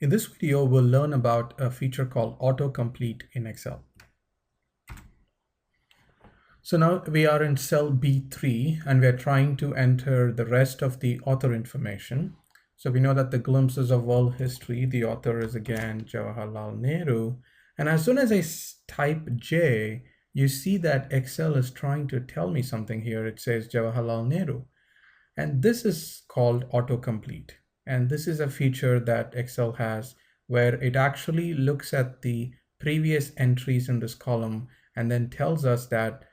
In this video, we'll learn about a feature called autocomplete in Excel. So now we are in cell B3 and we are trying to enter the rest of the author information. So we know that the glimpses of world history, the author is again Jawaharlal Nehru. And as soon as I type J, you see that Excel is trying to tell me something here. It says Jawaharlal Nehru. And this is called autocomplete. And this is a feature that Excel has where it actually looks at the previous entries in this column and then tells us that,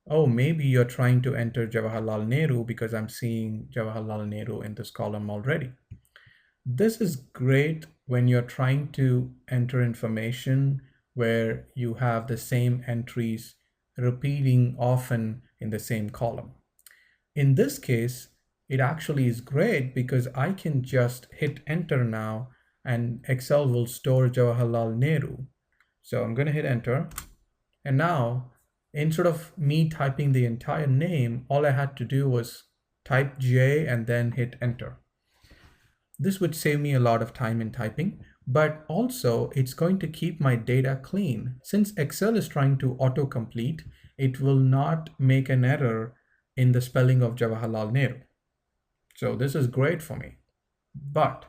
oh, maybe you're trying to enter Jawaharlal Nehru because I'm seeing Jawaharlal Nehru in this column already. This is great when you're trying to enter information where you have the same entries repeating often in the same column. In this case, it actually is great because I can just hit enter now and Excel will store Jawaharlal Nehru. So I'm going to hit enter. And now, instead of me typing the entire name, all I had to do was type J and then hit enter. This would save me a lot of time in typing, but also it's going to keep my data clean. Since Excel is trying to autocomplete, it will not make an error in the spelling of Jawaharlal Nehru. So this is great for me, but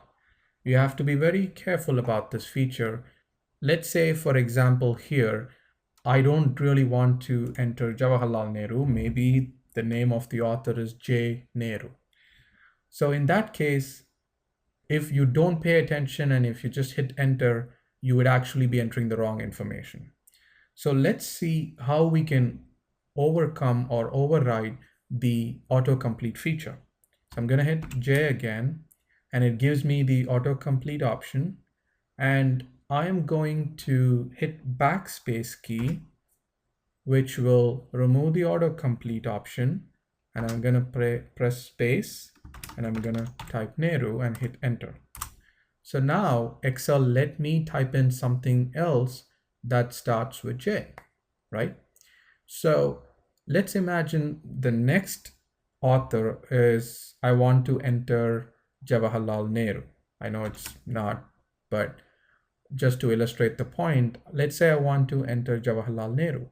you have to be very careful about this feature. Let's say, for example, here, I don't really want to enter Jawaharlal Nehru. Maybe the name of the author is J. Nehru. So in that case, if you don't pay attention and if you just hit enter, you would actually be entering the wrong information. So let's see how we can overcome or override the autocomplete feature. So I'm going to hit J again, and it gives me the autocomplete option. And I am going to hit backspace key, which will remove the autocomplete option. And I'm going to press space, and I'm going to type Nehru and hit enter. So now Excel let me type in something else that starts with J, right? So let's imagine the next author is, I want to enter Jawaharlal Nehru. I know it's not, but just to illustrate the point, let's say I want to enter Jawaharlal Nehru.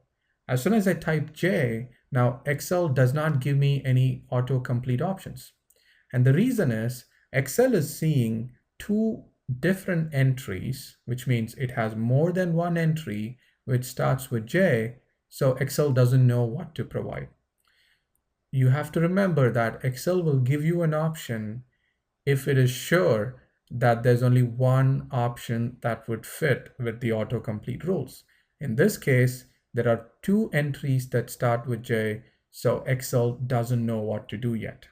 As soon as I type J, now Excel does not give me any autocomplete options. And the reason is Excel is seeing two different entries, which means it has more than one entry which starts with J, so Excel doesn't know what to provide. You have to remember that Excel will give you an option if it is sure that there's only one option that would fit with the autocomplete rules. In this case, there are two entries that start with J, so Excel doesn't know what to do yet.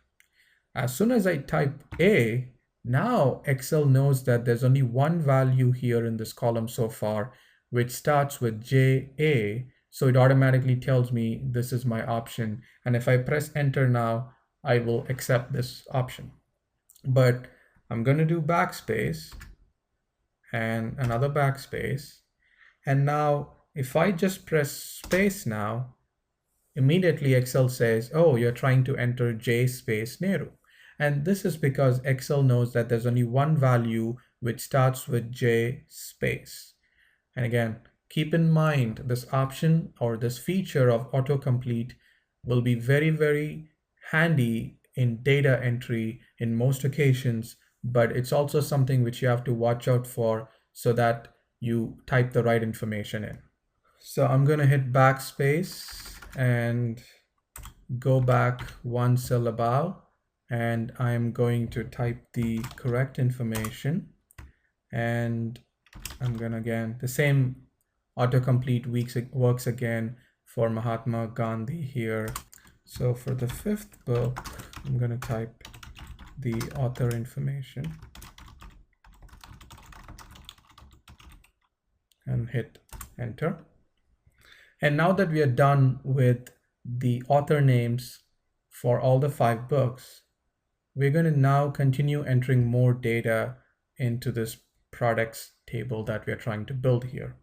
As soon as I type A, now Excel knows that there's only one value here in this column so far, which starts with JA. So it automatically tells me this is my option. And if I press enter now, I will accept this option. But I'm going to do backspace and another backspace. And now if I just press space now, immediately Excel says, oh, you're trying to enter J space Nehru. And this is because Excel knows that there's only one value which starts with J space. And again, keep in mind this option or this feature of autocomplete will be very, very handy in data entry in most occasions, but it's also something which you have to watch out for so that you type the right information in. So I'm going to hit backspace and go back one cell above, and I'm going to type the correct information, and I'm going to again, the same autocomplete works again for Mahatma Gandhi here. So for the fifth book, I'm going to type the author information and hit enter. And now that we are done with the author names for all the 5 books, we're going to now continue entering more data into this products table that we are trying to build here.